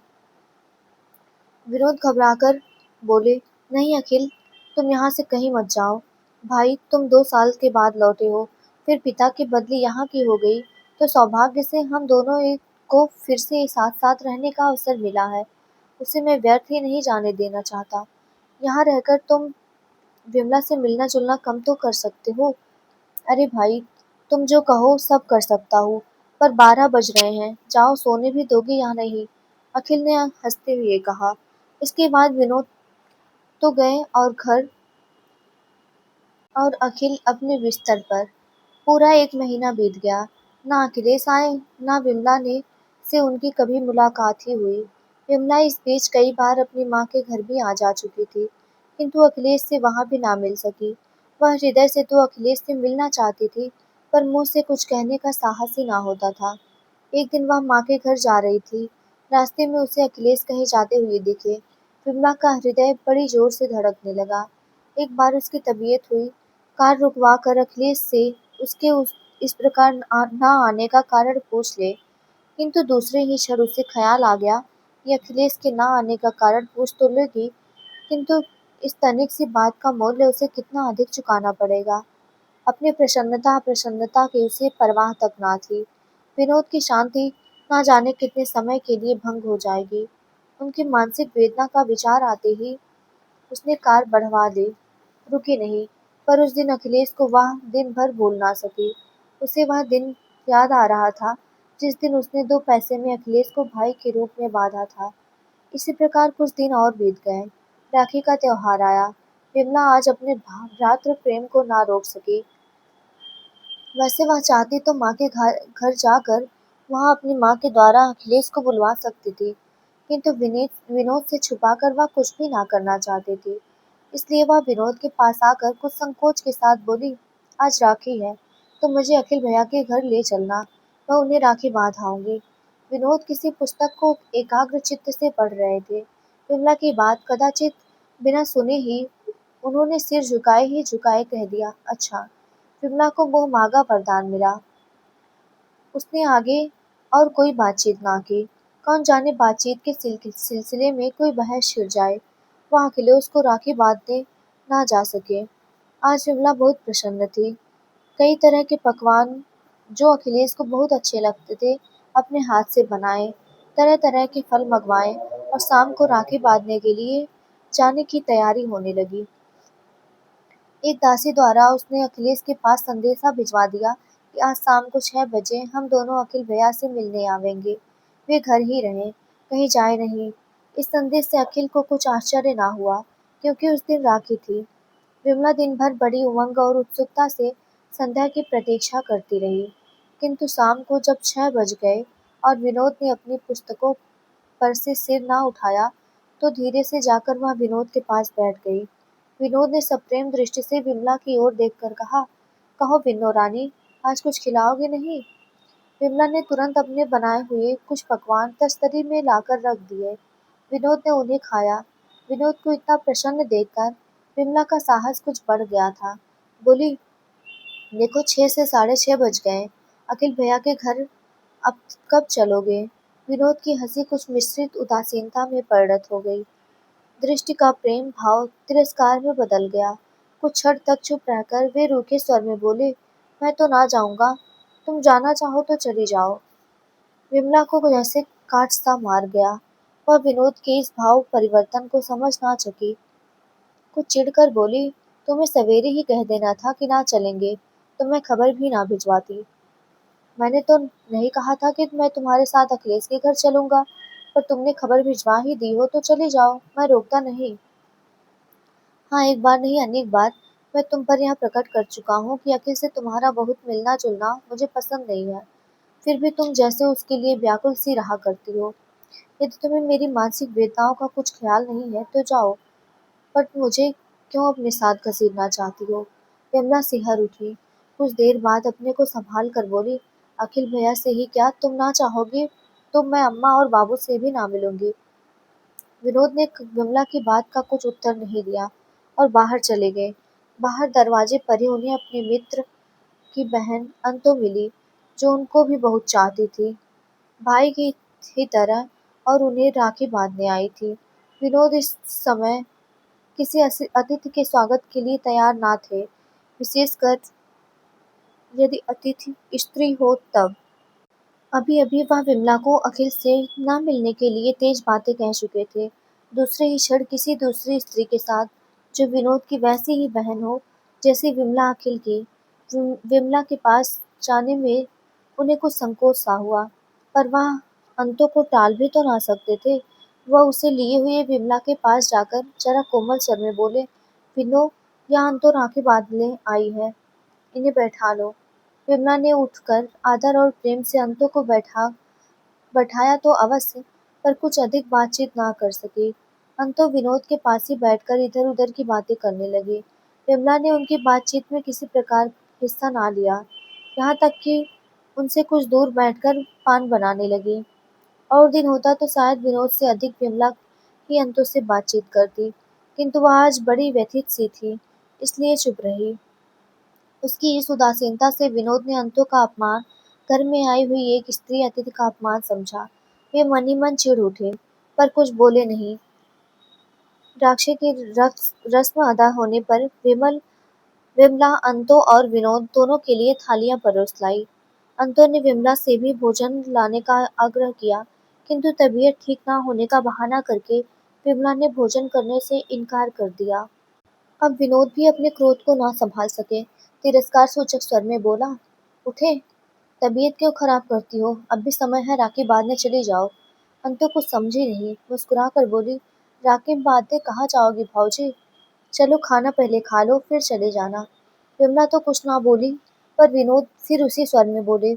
विनोद घबराकर बोले, नहीं अखिल, तुम यहाँ से कहीं मत जाओ। भाई, तुम 2 साल के बाद लौटे हो, फिर पिता की बदली यहाँ की हो गई, तो सौभाग्य से हम दोनों एक को फिर से साथ साथ रहने का अवसर मिला है। उसे मैं व्यर्थ ही नहीं जाने देना चाहता। यहाँ रहकर तुम विमला से मिलना जुलना कम तो कर सकते हो। अरे भाई, तुम जो कहो सब कर सकता हूँ, पर 12 बज रहे हैं, जाओ, सोने भी दोगे या नहीं? अखिल ने हंसते हुए कहा। इसके बाद विनोद तो गए और घर और अखिल अपने बिस्तर पर। पूरा 1 महीना बीत गया। ना अखिलेश आए, ना विमला ने से उनकी कभी मुलाकात ही हुई। विमला इस बीच कई बार अपनी माँ के घर भी आ जा चुकी थी, किंतु अखिलेश से वहाँ भी ना मिल सकी। वह हृदय से तो अखिलेश से मिलना चाहती थी, पर मुँह से कुछ कहने का साहस ही ना होता था। एक दिन वह माँ के घर जा रही थी। रास्ते में उसे अखिलेश कहीं जाते हुए दिखे। विमला का हृदय बड़ी जोर से धड़कने लगा। एक बार उसकी तबीयत हुई, कार रुकवा कर अखिलेश से उसके इस प्रकार ना आने का कारण पूछ ले, किंतु दूसरे ही क्षण उसे ख्याल आ गया कि अखिलेश के ना आने का कारण पूछ तो लेगी, किंतु इस तनिक सी बात का मूल्य उसे कितना अधिक चुकाना पड़ेगा। अपनी प्रसन्नता की उसे परवाह तक ना थी। विनोद की शांति ना जाने कितने समय के लिए भंग हो जाएगी। उनकी मानसिक वेदना का विचार आते ही उसने कार बढ़वा ली। रुकी नहीं, पर उस दिन अखिलेश को वह दिन भर भूल ना सकी। उसे वह दिन याद आ रहा था, जिस दिन उसने 2 पैसे में अखिलेश को भाई के रूप में बांधा था। इसी प्रकार कुछ दिन और बीत गए। राखी का त्योहार आया। विमला आज अपने भ्रातृ प्रेम को ना रोक सकी। वैसे वह चाहती तो माँ के घर घर जाकर वहाँ अपनी माँ के द्वारा अखिलेश को बुलवा सकती थी, किंतु विनोद से छुपाकर वह कुछ भी ना करना चाहती थी। इसलिए वह विनोद के पास आकर कुछ संकोच के साथ बोली, आज राखी है, तो मुझे अखिल भैया के घर ले चलना, मैं उन्हें राखी बांध आऊंगी। विनोद किसी पुस्तक को एकाग्र चित्त से पढ़ रहे थे। विमला की बात कदाचित बिना सुने ही उन्होंने सिर झुकाए ही झुकाए कह दिया, अच्छा। विमला को वो मांगा वरदान मिला। उसने आगे और कोई बातचीत ना की। कौन जाने बातचीत के सिलसिले में कोई बहस छिड़ जाए। वह अखिलेश को राखी बांधने ना जा सके। आज विमला बहुत प्रसन्न थी। कई तरह के पकवान जो अखिलेश को बहुत अच्छे लगते थे, अपने हाथ से बनाए, तरह तरह के फल मंगवाए और शाम को राखी बांधने के लिए जाने की तैयारी होने लगी। एक दासी द्वारा उसने अखिलेश के पास संदेशा भिजवा दिया कि आज शाम को 6 बजे हम दोनों अखिल भैया से मिलने आवेंगे। वे घर ही रहें, कहीं जाए नहीं। इस संदेश से अखिल को कुछ आश्चर्य ना हुआ, क्योंकि उस दिन राखी थी। विमला दिन भर बड़ी उमंग और उत्सुकता से संध्या की प्रतीक्षा करती रही, किंतु शाम को जब 6 बज गए और विनोद ने अपनी पुस्तकों पर से सिर ना उठाया, तो धीरे से जाकर वह विनोद के पास बैठ गई। विनोद ने सप्रेम दृष्टि से विमला की ओर देखकर कहा, कहो विन्नो रानी, आज कुछ खिलाओगे नहीं? विमला ने तुरंत अपने बनाए हुए कुछ पकवान तस्तरी में लाकर रख दिए। विनोद ने उन्हें खाया। विनोद को इतना प्रसन्न देखकर विमला का साहस कुछ बढ़ गया था। बोली, देखो 6 से 6:30 बज गए। अखिल भैया के घर अब कब चलोगे? विनोद की हंसी कुछ मिश्रित उदासीनता में परिणत हो गई। दृष्टि का प्रेम भाव तिरस्कार में बदल गया। कुछ क्षण तक चुप रहकर वे रूखे स्वर में बोले, मैं तो ना जाऊंगा, तुम जाना चाहो तो चली जाओ। विमला को जैसे काट सा मार गया। वह विनोद के इस भाव परिवर्तन को समझ ना सकी। कुछ चिढ़कर बोली, तुम्हें सवेरे ही कह देना था कि ना चलेंगे, तो मैं खबर भी ना भिजवाती। मैंने तो नहीं कहा था कि मैं तुम्हारे साथ अखिलेश के घर चलूंगा, पर तुमने खबर भिजवा ही दी हो तो चली जाओ, मैं रोकता नहीं। हाँ, एक बार नहीं अनेक बार मैं तुम पर यह प्रकट कर चुका हूँ कि अखिल से तुम्हारा बहुत मिलना-जुलना मुझे पसंद नहीं है। फिर भी तुम जैसे उसके लिए व्याकुल सी रहा करती हो। यदि तुम्हें मेरी मानसिक वेदनाओं का कुछ ख्याल नहीं है तो जाओ, पर मुझे क्यों अपने साथ घसीटना चाहती हो? विमला सिहर उठी। कुछ देर बाद अपने को संभाल कर बोली, अखिल भैया से ही क्या तुम ना चाहोगी तो मैं अम्मा और बाबू से भी ना मिलूंगी। विनोद ने विमला की बात का कुछ उत्तर नहीं दिया और बाहर चले गए। बाहर दरवाजे पर ही उन्हें अपने मित्र की बहन अंतु मिली, जो उनको भी बहुत चाहती थी, भाई की ही तरह, और उन्हें राखी बांधने आई थी। विनोद इस समय किसी अतिथि के स्वागत के लिए तैयार ना थे, विशेषकर यदि अतिथि स्त्री हो तब। अभी-अभी वह विमला को अखिल से न मिलने के लिए तेज बातें कह चुके थे। दूसरे ही क्षण किसी दूसरी स्त्री के साथ, जो विनोद की वैसी ही बहन हो जैसी विमला अखिल की। विमला के पास जाने में उन्हें कुछ संकोच सा हुआ, पर वह अंतों को टाल भी तो ना सकते थे। वह उसे लिए हुए विमला के पास जाकर जरा कोमल स्वर में बोले, विनो, यहाँ तो राखी बांधने आई है, इन्हें बैठा लो। विमला ने उठकर आदर और प्रेम से अंतों को बैठाया तो अवश्य, पर कुछ अधिक बातचीत ना कर सकी। अंतो विनोद के पास ही बैठकर इधर उधर की बातें करने लगी। विमला ने उनकी बातचीत में किसी प्रकार हिस्सा ना लिया, यहाँ तक कि उनसे कुछ दूर बैठकर पान बनाने लगी। और दिन होता तो शायद विनोद से अधिक विमला ही अंतों से बातचीत करती, किंतु वह आज बड़ी व्यथित सी थी, इसलिए चुप रही। उसकी इस उदासीनता से विनोद ने अंतों का अपमान, घर में आई हुई एक स्त्री अतिथि का अपमान समझा। वे मन ही मन चिढ़ उठे, पर कुछ बोले नहीं। राक्षी की रस्म अदा होने पर विमला अंतो और विनोद दोनों के लिए थालियां परोस लाई। अंतो ने विमला से भी भोजन लाने का आग्रह किया, किंतु तबीयत ठीक ना होने का बहाना करके विमला ने भोजन करने से इनकार कर दिया। अब विनोद भी अपने क्रोध को ना संभाल सके, तिरस्कार सूचक स्वर में बोला, उठे, तबीयत क्यों खराब करती हो, अब भी समय है, राखी बांधने चली जाओ। अंतु कुछ समझी नहीं, मुस्कुरा कर बोली, राखी बांधने कहाँ जाओगी भाऊजी, चलो खाना पहले खा लो फिर चले जाना। विमला तो कुछ ना बोली, पर विनोद फिर उसी स्वर में बोले,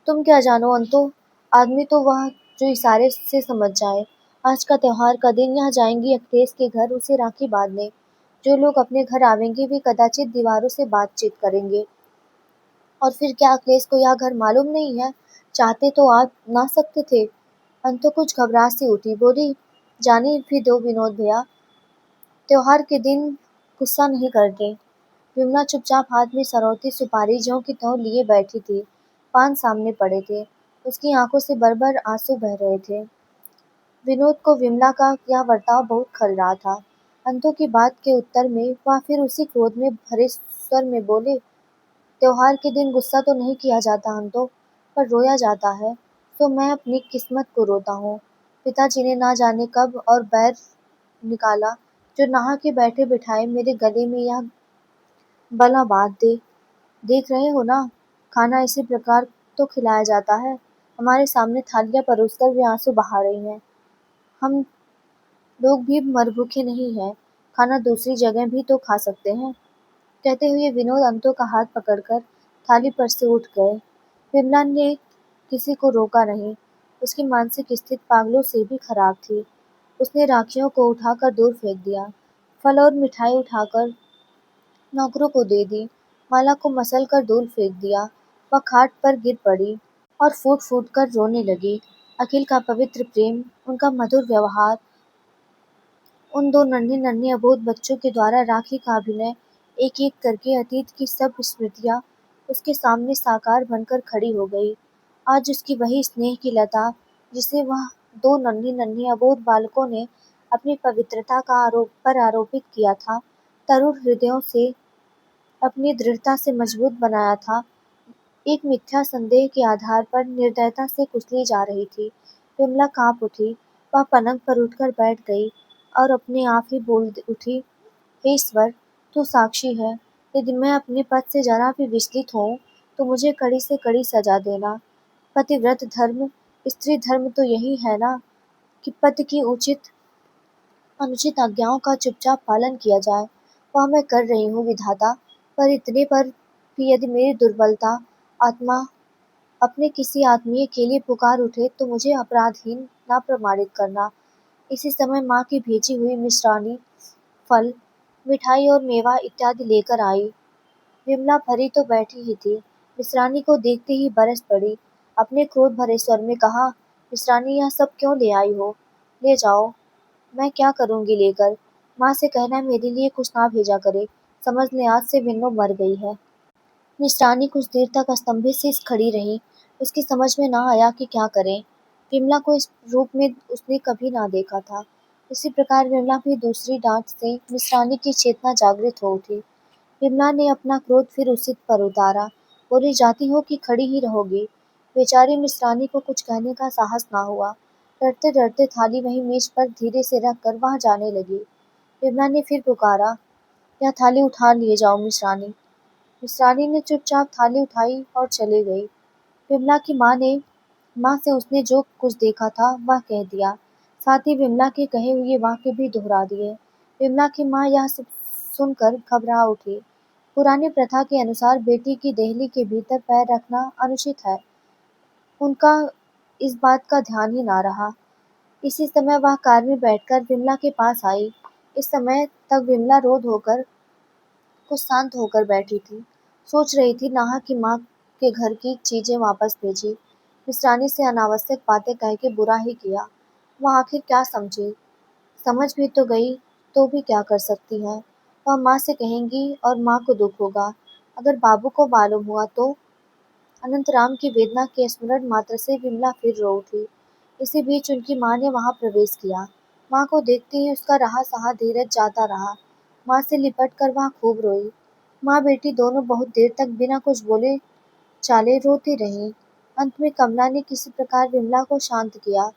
तुम क्या जानो अंतो, आदमी तो वह जो इशारे से समझ जाए। आज का त्योहार का दिन, यहाँ जाएंगी अखिलेश के घर उसे राखी बांधने। जो लोग अपने घर आवेंगे वे कदाचित दीवारों से बातचीत करेंगे। और फिर क्या अखिलेश को यह घर मालूम नहीं है, चाहते तो आ ना सकते थे। अंतु कुछ घबराहट सी उठी, बोली, जाने भी दो विनोद भैया, त्योहार के दिन गुस्सा नहीं करते। विमला चुपचाप हाथ में सरौती सुपारी ज्यों की त्यों लिए बैठी थी। पान सामने पड़े थे, उसकी आंखों से बरबर आंसू बह रहे थे। विनोद को विमला का यह बर्ताव बहुत खल रहा था। अंतु की बात के उत्तर में वह फिर उसी क्रोध में भरे स्वर में बोले, त्योहार के दिन गुस्सा तो नहीं किया जाता अंतो, पर रोया जाता है, तो मैं अपनी किस्मत को रोता हूँ। पिताजी ने ना जाने कब और बैर निकाला, जो नहा के बैठे बिठाए मेरे गले में यह बला बांध दे। देख रहे हो ना, खाना इसी प्रकार तो खिलाया जाता है। हमारे सामने थालियां परोसकर वे आंसू बहा रही हैं। हम लोग भी मर भूखे नहीं हैं, खाना दूसरी जगह भी तो खा सकते हैं। कहते हुए विनोद अंतों का हाथ पकड़कर थाली पर से उठ गए। विमला ने किसी को रोका नहीं, उसकी मानसिक स्थिति पागलों से भी खराब थी। उसने राखियों को उठाकर दूर फेंक दिया, फल और मिठाई उठाकर नौकरों को दे दी, माला को मसल कर दूर फेंक दिया। वह खाट पर गिर पड़ी और फूट फूट कर रोने लगी। अखिल का पवित्र प्रेम, उनका मधुर व्यवहार, उन दो नन्हे नन्हे अबोध बच्चों के द्वारा राखी का अभिनय, एक एक करके अतीत की सब स्मृतियाँ उसके सामने साकार बनकर खड़ी हो गई। आज उसकी वही स्नेह की लता, जिसे वह दो नन्हे नन्हे अबोध बालकों ने अपनी पवित्रता का आरोपित किया था, तरुण हृदयों से अपनी दृढ़ता से मजबूत बनाया था, एक मिथ्या संदेह के आधार पर निर्दयता से कुचली जा रही थी। विमला कांप उठी, वह पलंग पर उठकर बैठ गई और अपने आप ही बोल उठी, हे ईश्वर, तू साक्षी है, यदि मैं अपने पद से जरा भी विचलित हूँ तो मुझे कड़ी से कड़ी सजा देना। पतिव्रत धर्म, स्त्री धर्म तो यही है ना, कि पति की उचित अनुचित आज्ञाओं का चुपचाप पालन किया जाए। वह मैं कर रही हूँ विधाता, पर इतने पर भी यदि मेरी दुर्बलता आत्मा अपने किसी आत्मीय के लिए पुकार उठे तो मुझे अपराधहीन न प्रमाणित करना। इसी समय माँ की भेजी हुई मिष्टानी, फल, मिठाई और मेवा इत्यादि लेकर आई। विमला भरी तो बैठी ही थी, मिश्रानी को देखते ही बरस पड़ी। अपने क्रोध भरे स्वर में कहा, मिश्रानी, यह सब क्यों ले आई हो? ले जाओ, मैं क्या करूँगी लेकर? माँ से कहना मेरे लिए कुछ ना भेजा करे, समझ ले आज से बिन्नो मर गई है। मिष्टानी कुछ देर तक स्तंभित सी खड़ी रही, उसकी समझ में ना आया कि क्या करे। विमला को इस रूप में उसने कभी ना देखा था। इसी प्रकार विमला भी दूसरी डांट से मिष्टानी की चेतना जागृत हो उठी। विमला ने अपना क्रोध फिर उसी पर उतारा, बोली, जाती हो कि खड़ी ही रहोगी? बेचारी मिश्रानी को कुछ कहने का साहस ना हुआ। डरते डरते थाली वहीं मेज पर धीरे से रख कर वहां जाने लगी। विमला ने फिर पुकारा, यह थाली उठा लिए जाओ मिश्रानी। मिश्रानी ने चुपचाप थाली उठाई और चली गई। विमला की माँ ने माँ से उसने जो कुछ देखा था वह कह दिया, साथ ही विमला के कहे हुए वाक्य भी दोहरा दिए। विमला की माँ यह सब सुनकर घबरा उठी। पुरानी प्रथा के अनुसार बेटी की देहली के भीतर पैर रखना अनुचित है। उनका इस बात का ध्यान ही ना रहा। इसी समय वह कार में बैठकर विमला के पास आई। इस समय तक विमला रो धोकर कुछ शांत होकर बैठी थी। सोच रही थी नाहा की माँ के घर की चीजें वापस भेजी। मिश्रानी से अनावश्यक बातें कह के बुरा ही किया। वह आखिर क्या समझी? समझ भी तो गई तो भी क्या कर सकती है? वह माँ से कहेंगी और माँ को दुख होगा। अगर बाबू को मालूम हुआ तो? अनंतराम की वेदना के स्मरण मात्र से विमला फिर रो उठी। इसी बीच उनकी माँ ने वहां प्रवेश किया। माँ को देखते ही उसका रहा सहा धीरज जाता रहा। माँ से लिपट कर वह खूब रोई। माँ बेटी दोनों बहुत देर तक बिना कुछ बोले चाले रोती रहीं। अंत में कमला ने किसी प्रकार विमला को शांत किया।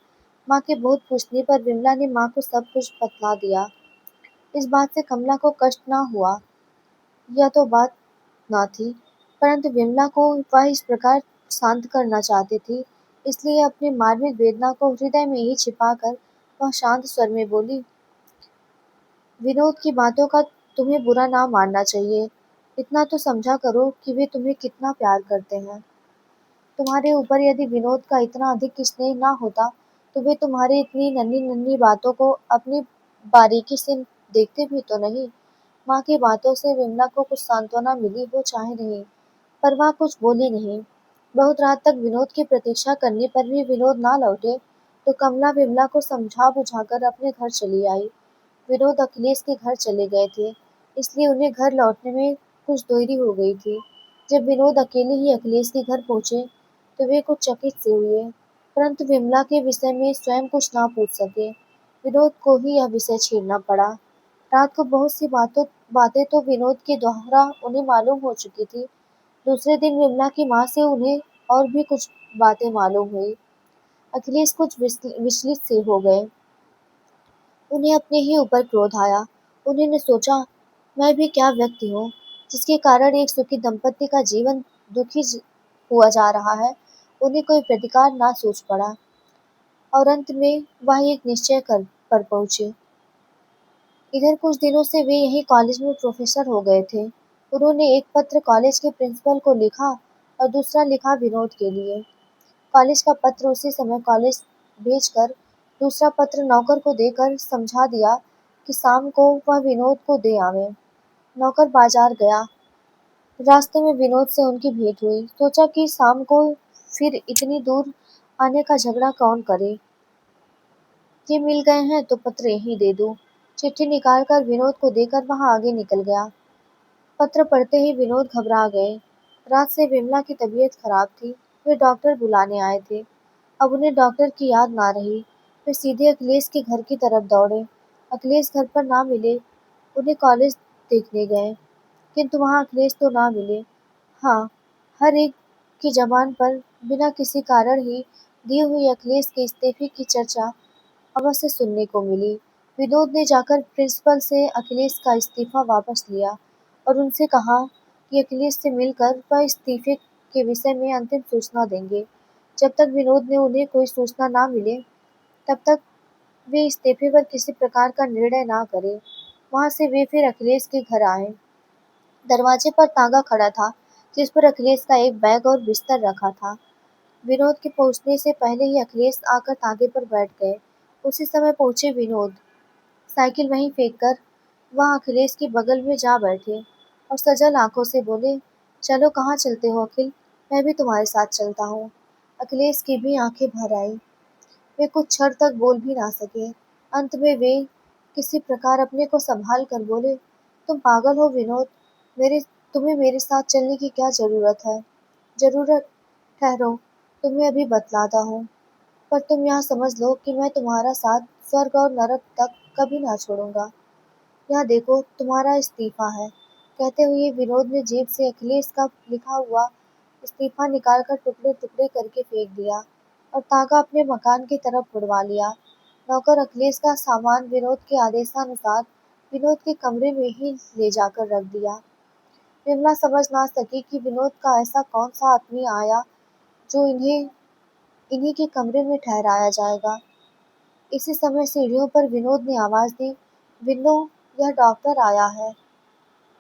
माँ के बहुत पूछने पर विमला ने माँ को सब कुछ बतला दिया। इस बात से कमला को कष्ट न हुआ, यह तो बात न थी, परंतु विमला को वह इस प्रकार शांत करना चाहती थी, इसलिए अपनी मार्मिक वेदना को हृदय में ही छिपाकर वह शांत स्वर में बोली, विनोद की बातों का तुम्हें बुरा ना मानना चाहिए। इतना तो समझा करो कि वे तुम्हें कितना प्यार करते हैं। तुम्हारे ऊपर यदि विनोद का इतना अधिक स्नेह ना होता, तो वे तुम्हारी इतनी नन्ही नन्ही बातों को अपनी बारीकी से देखते भी तो नहीं। माँ की बातों से विमला को कुछ सांत्वना मिली हो चाहे नहीं, पर वह कुछ बोली नहीं। बहुत रात तक विनोद की प्रतीक्षा करने पर भी विनोद ना लौटे, तो कमला विमला को समझा बुझाकर अपने घर चली आई। विनोद अखिलेश के घर चले गए थे, इसलिए उन्हें घर लौटने में कुछ देरी हो गई थी। जब विनोद अकेले ही अखिलेश के घर पहुंचे, तो वे कुछ चकित से हुए, परंतु विमला के विषय में स्वयं कुछ ना पूछ सके। विनोद को ही यह विषय छेड़ना पड़ा। रात को बहुत सी बातें तो विनोद के द्वारा उन्हें मालूम हो चुकी थी। दूसरे दिन विमला की माँ से उन्हें और भी कुछ बातें मालूम हुई। अखिलेश कुछ विचलित से हो गए। उन्हें अपने ही ऊपर क्रोध आया। उन्होंने सोचा, मैं भी क्या व्यक्ति हूँ जिसके कारण एक सुखी दंपति का जीवन दुखी हुआ जा रहा है। उन्हें कोई प्रतिकार ना सोच पड़ा, और अंत में वह एक निश्चय कर पर पहुंचे। इधर कुछ दिनों से वे यही कॉलेज में प्रोफेसर हो गए थे। उन्होंने एक पत्र कॉलेज के प्रिंसिपल को लिखा और दूसरा लिखा विनोद के लिए। कॉलेज का पत्र उसी समय कॉलेज भेजकर दूसरा पत्र नौकर को देकर समझा दिया कि शाम को वह विनोद को दे आवे। नौकर बाजार गया। रास्ते में विनोद से उनकी भेंट हुई। सोचा कि शाम को फिर इतनी दूर आने का झगड़ा कौन करे। ये मिल गए हैं तो पत्र यहीं दे दूं। चिट्ठी निकालकर विनोद को देकर वहां आगे निकल गया। पत्र पढ़ते ही विनोद घबरा गए। रात से विमला की तबीयत खराब थी। वे डॉक्टर बुलाने आए थे। अब उन्हें डॉक्टर की याद ना रही। वे सीधे अखिलेश के घर की तरफ दौड़े। अखिलेश घर पर ना मिले। उन्हें कॉलेज देखने गए, किंतु वहां अखिलेश तो ना मिले। हाँ, हर एक की जबान पर बिना किसी कारण ही दिए हुए अखिलेश के इस्तीफे की चर्चा अवश्य सुनने को मिली। विनोद ने जाकर प्रिंसिपल से अखिलेश का इस्तीफा वापस लिया और उनसे कहा कि अखिलेश से मिलकर वह इस्तीफे के विषय में अंतिम सूचना देंगे। जब तक विनोद ने उन्हें कोई सूचना ना मिले, तब तक वे इस्तीफे पर किसी प्रकार का निर्णय ना करें। वहां से वे फिर अखिलेश के घर आए। दरवाजे पर तागा खड़ा था, जिस पर अखिलेश का एक बैग और बिस्तर रखा था। विनोद के पहुंचने से पहले ही अखिलेश आकर तागे पर बैठ गए। उसी समय पहुंचे विनोद। साइकिल वहीं फेंककर वह अखिलेश के बगल में जा बैठे और सजल आंखों से बोले, चलो कहाँ चलते हो अखिल, मैं भी तुम्हारे साथ चलता हूँ। अखिलेश की भी आंखें भर आई। वे कुछ क्षण तक बोल भी ना सके। अंत में वे किसी प्रकार अपने को संभाल कर बोले, तुम पागल हो विनोद, मेरे तुम्हें मेरे साथ चलने की क्या जरूरत है? जरूरत? ठहरो, तुम्हें अभी बतलाता हूँ। पर तुम यहाँ समझ लो कि मैं तुम्हारा साथ स्वर्ग और नरक तक कभी ना छोड़ूंगा। यह देखो तुम्हारा इस्तीफा है। कहते हुए विनोद ने जेब से अखिलेश का लिखा हुआ इस्तीफा निकालकर टुकड़े टुकड़े करके फेंक दिया और तागा अपने मकान की तरफ उड़वा लिया। नौकर अखिलेश का सामान विनोद के आदेशानुसार विनोद के कमरे में ही ले जाकर रख दिया। विमला समझ ना सकी कि विनोद का ऐसा कौन सा आदमी आया जो इन्हें इन्हीं के कमरे में ठहराया जाएगा। इसी समय सीढ़ियों पर विनोद ने आवाज़ दी, विन्नो, यह डॉक्टर आया है।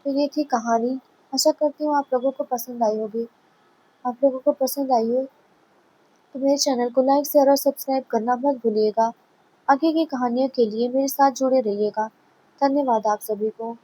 तो ये थी कहानी। आशा करती हूँ आप लोगों को पसंद आई होगी। आप लोगों को पसंद आई हो तो मेरे चैनल को लाइक, शेयर और सब्सक्राइब करना मत भूलिएगा। आगे की कहानियों के लिए मेरे साथ जुड़े रहिएगा। धन्यवाद आप सभी को।